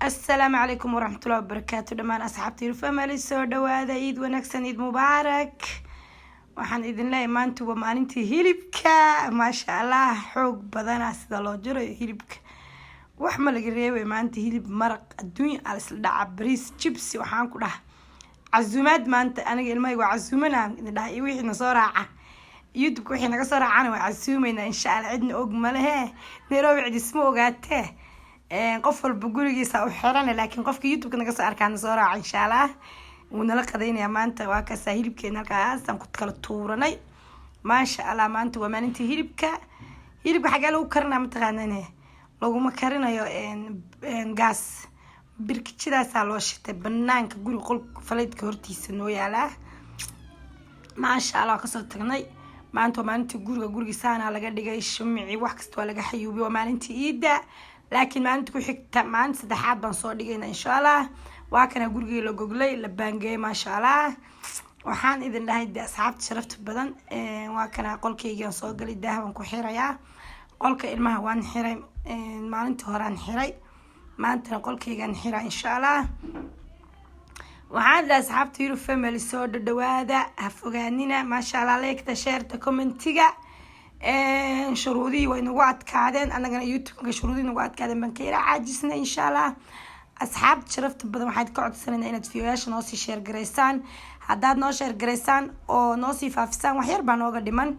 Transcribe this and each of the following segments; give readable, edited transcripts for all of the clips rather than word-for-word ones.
السلام عليكم ورحمة الله وبركاته دمان أصحابتي الفاميلي سو دوادا عيد ونكسن عيد مبارك waxaan idin leeyahay maanta waa maalintii hilibka maasha Allah xoog badan sida loo jiro hilibka wax ma laga reebay maanta hilib maraq adduun aan isla dhaca bariis chips waxaan ku dhahay casuumad maanta aniga ilmahay waa casuumanaan idin dhahay wixii na soo raaca youtube wixii naga soo raacana waa casuumayna insha Allah cidna og ma lehe Nairobi cid isma ogaatee qof walba gurigiisa u xiran laakiin qofka youtube naga soo arkaan soo raaca insha Allah ونلا قدينا maanta waa ka hilibkeena halkaasaan ku kala tuuranay maasha Allah maanta waa maalintii hilibka xagaa lagu karina ma taqaanane lagu ma karinayo gas birkijidaas loo shitay banaanka guri qolka faleedka hortiisa noo yaala maasha Allah ka soo tagnay maanta waa maalintii gurigiisana laga dhigay shumici wax kasta waa laga xayuubi waa maalintii iida laakiin maalinta ku xigta maalinta saddexaad baan soo dhigayna insha Allah waa kana gurigii la goglay la baangay maasha Allah waxaan idin dhahay asxaabta sharafta badan waa kana qolkayga soo galay daahan ku xirayaa qolka ilmaha waan xiray maalintii hore aan xiray maanta qolkayga xiraa insha Allah waxaan dhahay asxaabta yuru family soo dhawaada ha fogaanina maasha Allah like share commentiga shuruudii way nagu adkaadeen anagana youtube-ga shuruudii nagu adkaadeen baan ka caajisna insha Allah أصحاب شرفت بدم واحد قعد سنة إن تفياش ناصي شير جريسان حداد ناشر جريسان أو ناصي فافسان وحير بنوغا دمان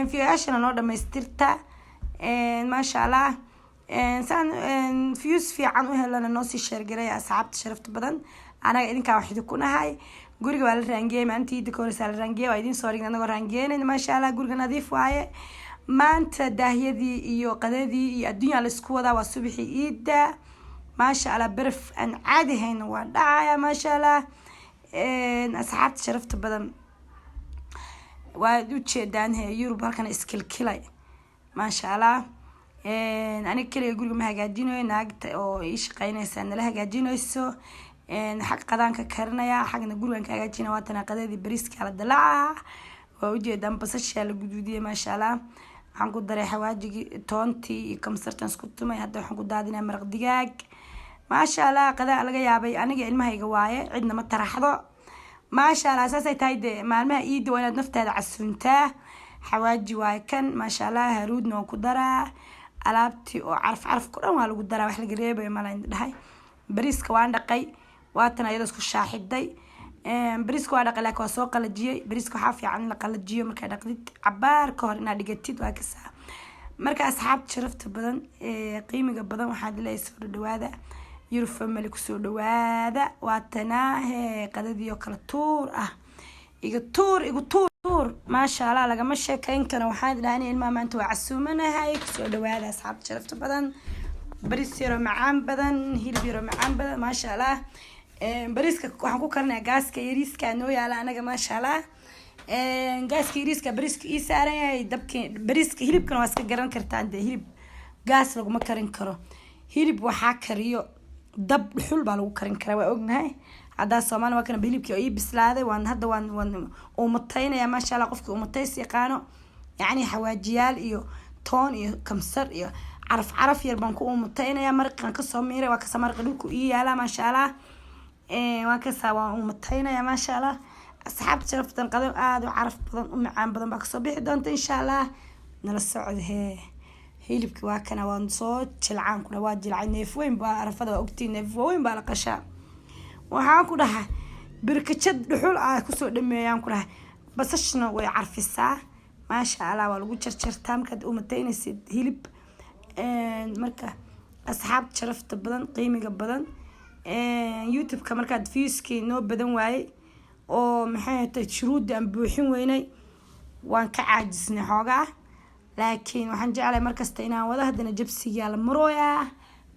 فياش أنا نودا مسترتا ما شاء الله إنسان فيوس في عنو هلا ناصي شير جري أصحاب شرفت بدن أنا إذن كواحد يكون هاي جورج والرنجي ما أنتي دكورس الرنجي وإذن صوري أنا رنجين ما شاء الله جورج نظيف واي ما أنت دهيدي يو قدادي الدنيا السكودا والصبح إيدا ما شاء الله برف أن عادي هين وداعية ما شاء الله أصحابت شرفت بدن ودوتشي دان هي يوروب هالكان إسكيل كلاي ما شاء الله أنا كلي يقول ما هجاجينه ناقت أو إيش قينا سنة لها هجاجينه يسو حق قدان ككرنايا حق نقول إنك هجاجينه واتنا قدادي بريسك على الدلع ووجه دم بسش على الجدودية ما شاء الله حنقول دري حواجي تونتي كم سرتن سكوت ما يهدو حنقول دادنا مرق دجاج ما شاء الله قذا لقى يابي أنا جا المها يجوايه عندنا ما ترحضه ما شاء الله أساسا تايد مع المها إيد ولا نفط هذا عالسنته حواجي وايكن ما شاء الله هرود نو كدرة ألعبتي وعرف كل ما لو كدرة وحنا قريبة ما لين هاي بريسك وان دقي واتنا يدرس كشاحد داي بريسك وان دقي لك وسوق الجي بريسك حافي عن لك الجي مركا دقيت عبار كهر نادقتيد واكسا مركا أصحاب شرفت بدن قيمة بدن وحد لا يسور الدوادة يرفع ملك سود وهذا واتناه قددي يكل طور يقطور ما شاء الله لقى مشى كنا وحاد لاني الماما انتوا عسومنا هاي سود وهذا اصحاب شرفت بدن بريس يرو معان بدن هيل بيرو معان بدن ما شاء الله بريسك waxaan ku karnaa gaaska yariiska noo yaala anaga ma sha Allah gaaska yariiska bariiska ii saaran yahay dabkii bariiska hilibkan waa iska garan kartaan hilib gaas lagu ma karin karo hilib waxa kariyo dab xul baa lagu karin karaa waa ognahay hadaa Soomaali waa kana hilibkii oo bislaaday waan hadda waan oo mataynaya ma sha Allah qofkii oo matays yaqaano yaani xawaajiyaal iyo toon iyo kamsar iyo caraf yar baan ku mataynaya marqan ka soo miiray waa ka samarqa dhulku ii yaala ma sha Allah waa ka sawa oo mataynaya ma sha Allah asxaab sharaftan qadam aad u caraf badan u macaan badan baa ka soo bixi doonta insha Allah nala socod hilibki waa kana waan soo jilcaan kuna waa jilcay neef weyn baa arafada ogtiin neef weyn baa la qashaa waxaan ku dhahay birkajad dhuxul ah ku soo dhameeyaan ku dhahay basashna way carfisaa ma sha Allah waa lagu jarjartaa markaad u mataynaysid hilib marka asxaab sharafta badan qiimiga badan youtube-ka markaad viewski noo badan waayay oo maxay tahay shuruud aan buuxin weynay waan ka caajisnay xoogaa laakiin waxaan jeclahay markasta inaan wada hadana jibsiga la marooya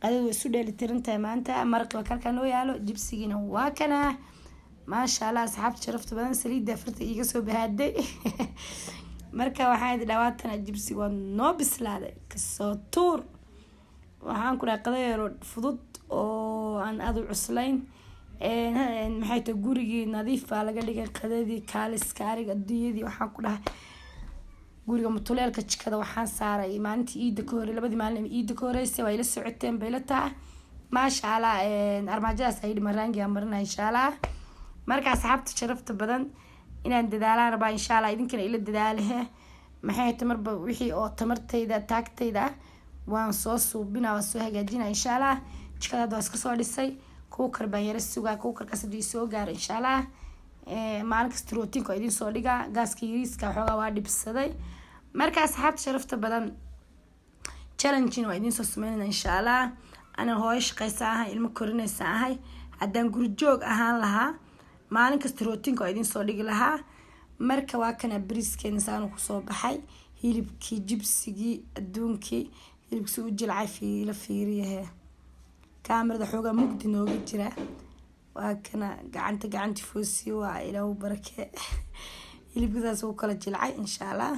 qadadu isu dheelitirantahay maanta marqa kalka noo yaalo jibsigina waa kana ma sha Allah asxaab sharafta badan saliida farta iga soo bahaaday marka waxaan dhawaatana jibsiga noo bislaaday kasoo tuur waxaan ku dhahay qadayro fudud oo aan aad u cuslayn maxay tahay gurigii nadiif baa laga dhigay qadadii kaaliska ariga adduunyadii waxaan ku dhahay guriga mutuleelka jikada waxaan saaray maalintii iida ka hore labadii maalin iida ka horeysay way la socoteen bay la tahay maasha allah armaajadaas ay dhimaraangi aan marina insha allah. marka asxaabta sharafta badan inaan dadaalaan rabaa insha allah, idinkana ila dadaalahe maxay tamarba wixii oo tamartayda taagtayda waan soo suubinaa, waan soo hagaajinaa insha allah. jikada waa iska soo dhisay, kuukar baan yara sugaa, kuukarkaas hadii soo gaaro insha allah maalin kasta rootinka idin soo dhigaa. gaaska yariiska xoogaa waa dhibsaday. marka asxaabta sharafta badan challenge waa idin soo sameynaa insha allah. ana hooyo shaqaysa ahay, ilmo korinaysa ahay, haddaan guri joog ahaan lahaa maalin kasta rootinka waa idin soo dhigi lahaa. marka waa kana bariiskeena saanu kusoo baxay, hilibkii jibsigii adduunkii hilibkii u jilcay fiila fiiriyahe kaamirada xoogaa mugdi nooga jira. waa kana gacanta foosiyo waa ilaahu barake hilibkadaas uu kala jilcay insha allah.